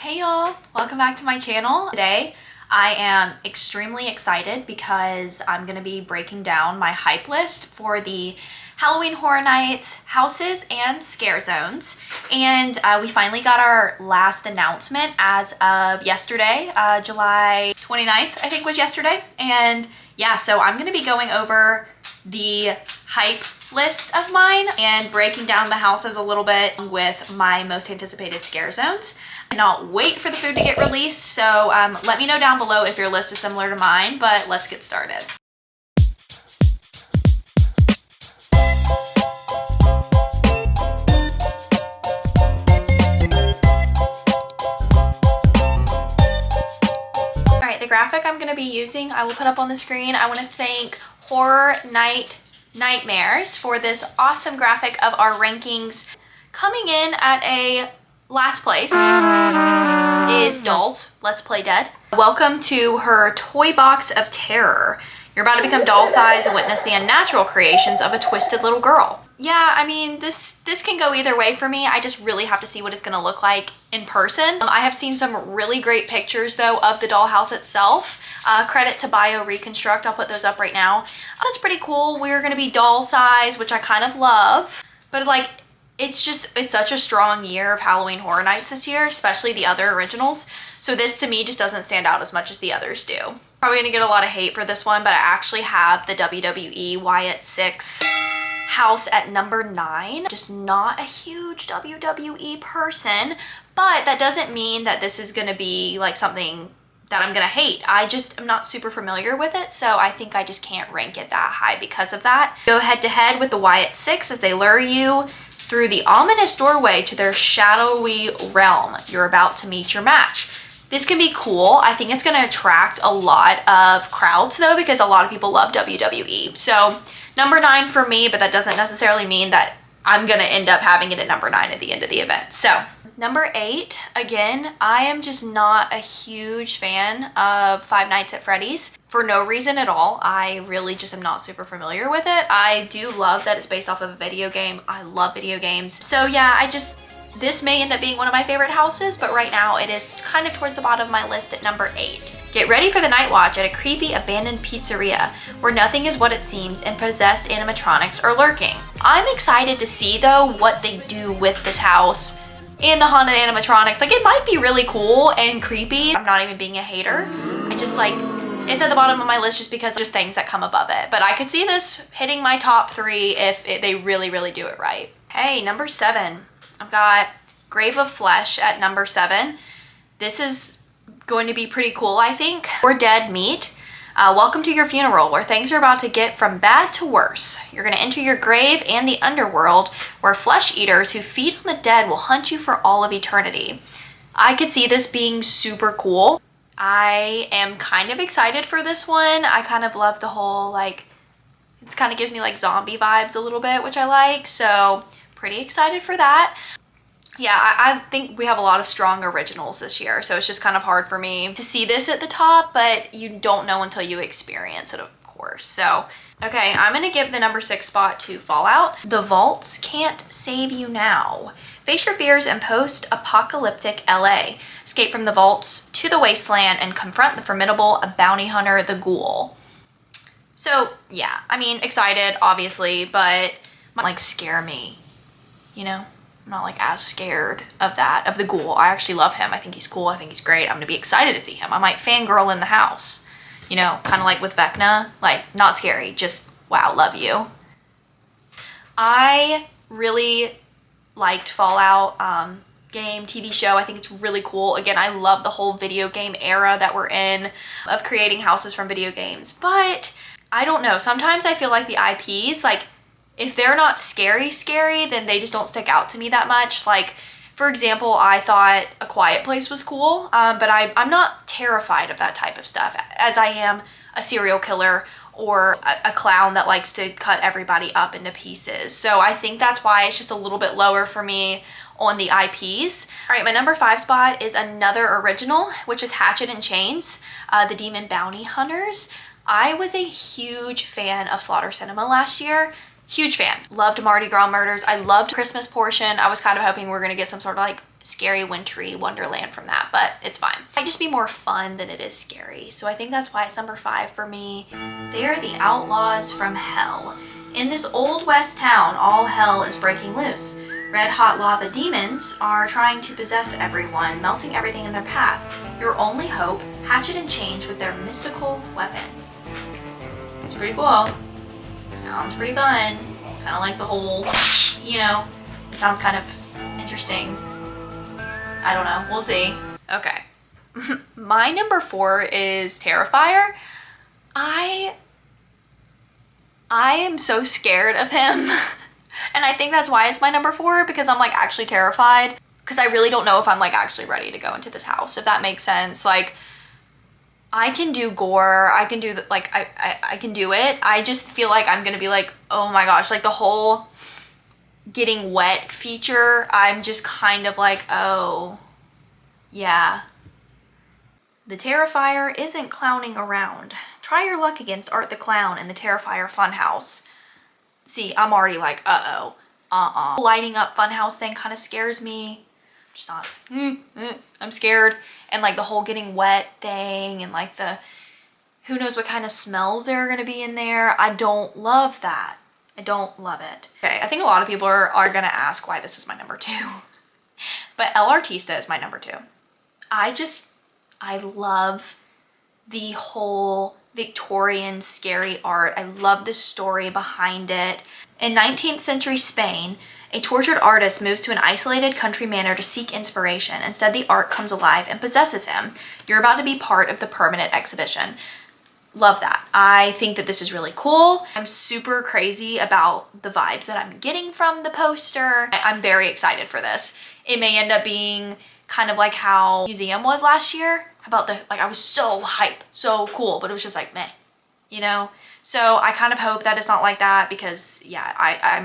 Hey y'all, welcome back to my channel. Today I am extremely excited because I'm going to be breaking down my hype list for the Halloween Horror Nights houses and scare zones. And we finally got our last announcement as of yesterday, July 29th, I think was yesterday. And yeah, so I'm going to be going over the hype list of mine and breaking down the houses a little bit with my most anticipated scare zones. I cannot wait for the food to get released, so let me know down below if your list is similar to mine, but let's get started. All right, the graphic I'm going to be using, I will put up on the screen. I want to thank Horror Night Nightmares for this awesome graphic of our rankings. Coming in at a last place is Dolls Let's Play Dead. Welcome to her Toy Box of Terror. You're about to become doll size and witness the unnatural creations of a twisted little girl. Yeah, I mean, this can go either way for me. I just really have to see what it's gonna look like in person. I have seen some really great pictures though of the dollhouse itself. Credit to Bio Reconstruct, I'll put those up right now. That's pretty cool. We're gonna be doll size, which I kind of love, but like, it's such a strong year of Halloween Horror Nights this year, especially the other originals. So this to me just doesn't stand out as much as the others do. Probably gonna get a lot of hate for this one, but I actually have the WWE Wyatt 6 house at number 9. Just not a huge WWE person, but that doesn't mean that this is gonna be like something that I'm gonna hate. I just am not super familiar with it, so I think I just can't rank it that high because of that. Go head to head with the Wyatt 6 as they lure you through the ominous doorway to their shadowy realm. You're about to meet your match. This can be cool. I think it's gonna attract a lot of crowds though, because a lot of people love WWE. So number 9 for me, but that doesn't necessarily mean that I'm gonna end up having it at number 9 at the end of the event. So number 8, again, I am just not a huge fan of Five Nights at Freddy's for no reason at all. I really just am not super familiar with it. I do love that it's based off of a video game. I love video games. So yeah, this may end up being one of my favorite houses, but right now it is kind of towards the bottom of my list at number 8. Get ready for the night watch at a creepy abandoned pizzeria where nothing is what it seems and possessed animatronics are lurking. I'm excited to see though what they do with this house and the haunted animatronics. Like, it might be really cool and creepy. I'm not even being a hater. I just like, it's at the bottom of my list just because just things that come above it. But I could see this hitting my top 3 if they really, really do it right. Hey, number 7. I've got Grave of Flesh at number 7. This is going to be pretty cool, I think. Or Dead Meat. Welcome to your funeral, where things are about to get from bad to worse. You're going to enter your grave and the underworld, where flesh eaters who feed on the dead will hunt you for all of eternity. I could see this being super cool. I am kind of excited for this one. I kind of love the whole, like, it kind of gives me like zombie vibes a little bit, which I like. So pretty excited for that. Yeah, I think we have a lot of strong originals this year, so it's just kind of hard for me to see this at the top, but you don't know until you experience it, of course. So, okay, I'm gonna give the number 6 spot to Fallout. The Vaults Can't Save You Now. Face your fears in post-apocalyptic LA. Escape from the vaults to the wasteland and confront the formidable bounty hunter, the Ghoul. So, yeah, I mean, excited, obviously, but like scare me, you know? I'm not like as scared of that, of the Ghoul. I actually love him. I think he's cool. I think he's great. I'm gonna be excited to see him. I might fangirl in the house, you know, kind of like with Vecna. Like, not scary, just wow, love you. I really liked Fallout game, TV show. I think it's really cool. Again, I love the whole video game era that we're in of creating houses from video games. But I don't know. Sometimes I feel like the IPs, like, if they're not scary, then they just don't stick out to me that much. Like, for example, I thought A Quiet Place was cool, but I'm not terrified of that type of stuff, as I am a serial killer or a clown that likes to cut everybody up into pieces. So I think that's why it's just a little bit lower for me on the IPs. All right, my number 5 spot is another original, which is Hatchet and Chains, the Demon Bounty Hunters. I was a huge fan of Slaughter Cinema last year. Huge fan. Loved Mardi Gras Murders. I loved Christmas portion. I was kind of hoping we were going to get some sort of like scary wintry wonderland from that, but it's fine. It might just be more fun than it is scary. So I think that's why it's number 5 for me. They are the outlaws from hell. In this old west town, all hell is breaking loose. Red hot lava demons are trying to possess everyone, melting everything in their path. Your only hope, hatchet and change with their mystical weapon. It's pretty cool. Sounds pretty fun. Kind of like the whole, you know, it sounds kind of interesting. I don't know, we'll see. Okay. My number 4 is Terrifier. I am so scared of him. And I think that's why it's my number 4, because I'm like actually terrified, because I really don't know if I'm like actually ready to go into this house, if that makes sense. Like, I can do gore, I can do like I can do it. I just feel like I'm gonna be like, oh my gosh, like the whole getting wet feature, I'm just kind of like, oh yeah. The Terrifier isn't clowning around. Try your luck against Art the Clown in the Terrifier Funhouse. See, I'm already like, uh-oh, Lighting up funhouse thing kind of scares me. I'm just not, I'm scared. And like the whole getting wet thing and like the, who knows what kind of smells there are going to be in there. I don't love that. I don't love it. Okay, I think a lot of people are going to ask why this is my number 2. But El Artista is my number 2. I love the whole Victorian scary art. I love the story behind it. In 19th century Spain, a tortured artist moves to an isolated country manor to seek inspiration. Instead, the art comes alive and possesses him. You're about to be part of the permanent exhibition. Love that. I think that this is really cool. I'm super crazy about the vibes that I'm getting from the poster. I'm very excited for this. It may end up being kind of like how Museum was last year. About the, like I was so hype, so cool, but it was just like meh, you know? So I kind of hope that it's not like that, because yeah,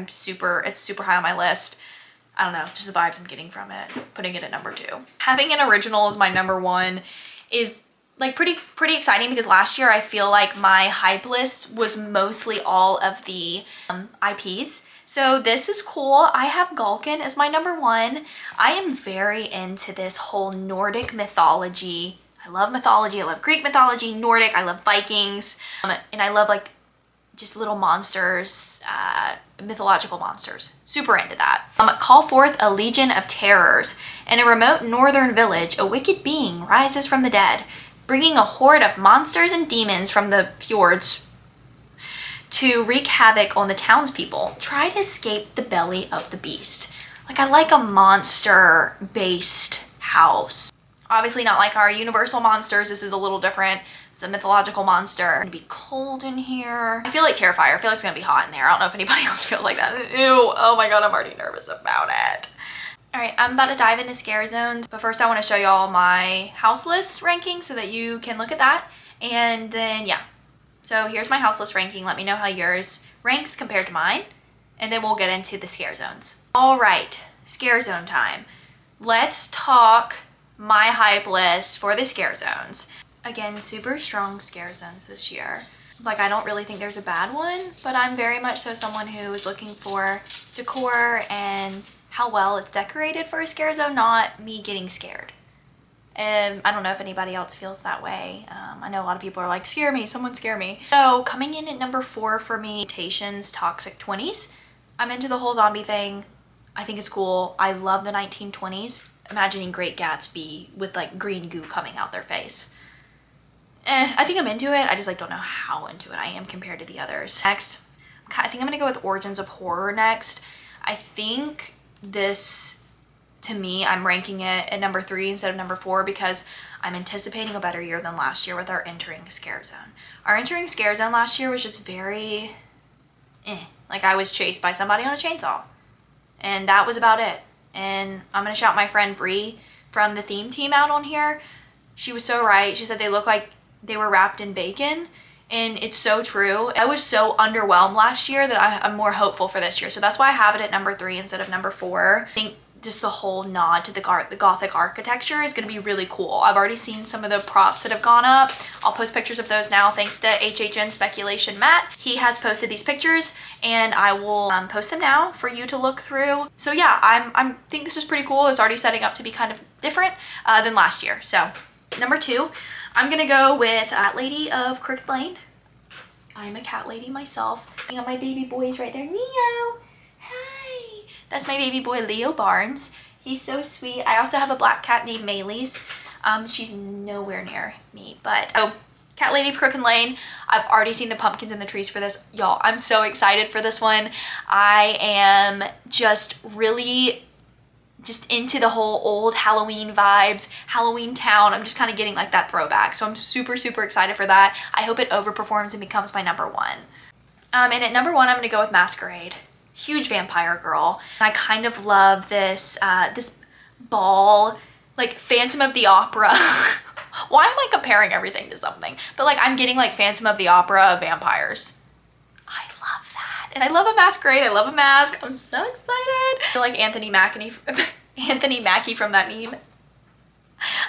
it's super high on my list. I don't know, just the vibes I'm getting from it, putting it at number 2. Having an original as my number 1 is like pretty exciting, because last year I feel like my hype list was mostly all of the IPs. So this is cool. I have Galkin as my number 1. I am very into this whole Nordic mythology. I love mythology. I love Greek mythology, Nordic. I love Vikings. And I love like just little monsters, mythological monsters. Super into that. Call forth a legion of terrors. In a remote northern village, a wicked being rises from the dead, bringing a horde of monsters and demons from the fjords to wreak havoc on the townspeople. Try to escape the belly of the beast. Like, I like a monster-based house. Obviously not like our Universal monsters. This is a little different. It's a mythological monster. It's gonna be cold in here. I feel like Terrifier. I feel like it's gonna be hot in there. I don't know if anybody else feels like that. Ew, oh my god, I'm already nervous about it. All right, I'm about to dive into scare zones, but first I wanna show y'all my house list ranking so that you can look at that. And then, yeah. So here's my house list ranking. Let me know how yours ranks compared to mine. And then we'll get into the scare zones. All right, scare zone time. Let's talk my hype list for the scare zones. Again, super strong scare zones this year. Like, I don't really think there's a bad one, but I'm very much so someone who is looking for decor and how well it's decorated for a scare zone, not me getting scared. And I don't know if anybody else feels that way. I know a lot of people are like, scare me, someone scare me. So coming in at number 4 for me, Mutations Toxic 20s. I'm into the whole zombie thing. I think it's cool. I love the 1920s. Imagining Great Gatsby with like green goo coming out their face. I think I'm into it. I just like don't know how into it I am compared to the others. Next, I think I'm gonna go with Origins of Horror next. I think this, to me, I'm ranking it at number 3 instead of number 4 because I'm anticipating a better year than last year with our Entering Scare Zone. Our Entering Scare Zone last year was just very like I was chased by somebody on a chainsaw. And that was about it. And I'm gonna shout my friend Bree from the theme team out on here. She was so right. She said they look like they were wrapped in bacon, and it's so true. I was so underwhelmed last year that I'm more hopeful for this year. So that's why I have it at number 3 instead of number 4. I think just the whole nod to the Gothic architecture is going to be really cool. I've already seen some of the props that have gone up. I'll post pictures of those now thanks to HHN Speculation Matt. He has posted these pictures and I will post them now for you to look through. So yeah, I think this is pretty cool. It's already setting up to be kind of different than last year. So number 2, I'm going to go with Cat Lady of Crooked Lane. I'm a cat lady myself. I got my baby boys right there. Neo, hi. That's my baby boy Leo Barnes. He's so sweet. I also have a black cat named Mayleys. She's nowhere near me, but oh, Cat Lady of Crooked Lane. I've already seen the pumpkins in the trees for this. Y'all, I'm so excited for this one. I am just really into the whole old Halloween vibes, Halloween Town. I'm just kind of getting like that throwback. So I'm super, super excited for that. I hope it overperforms and becomes my number 1. And at number 1, I'm gonna go with Masquerade. Huge vampire girl. I kind of love this, this ball, like Phantom of the Opera. Why am I comparing everything to something? But like I'm getting like Phantom of the Opera of vampires. I love that. And I love a masquerade. I love a mask. I'm so excited. I feel like Anthony Mackie from that meme.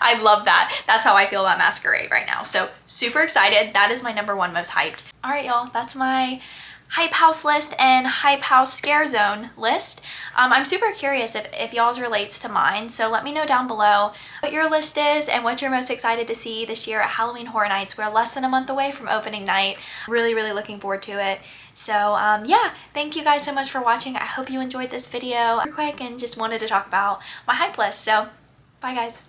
I love that. That's how I feel about Masquerade right now. So super excited. That is my number 1 most hyped. All right, y'all, that's my hype house list and hype house scare zone list. I'm super curious if y'all's relates to mine, so let me know down below what your list is and what you're most excited to see this year at Halloween Horror Nights. We're less than a month away from opening night. Really, really looking forward to it. So yeah, thank you guys so much for watching. I hope you enjoyed this video. Quick and just wanted to talk about my hype list. So bye guys.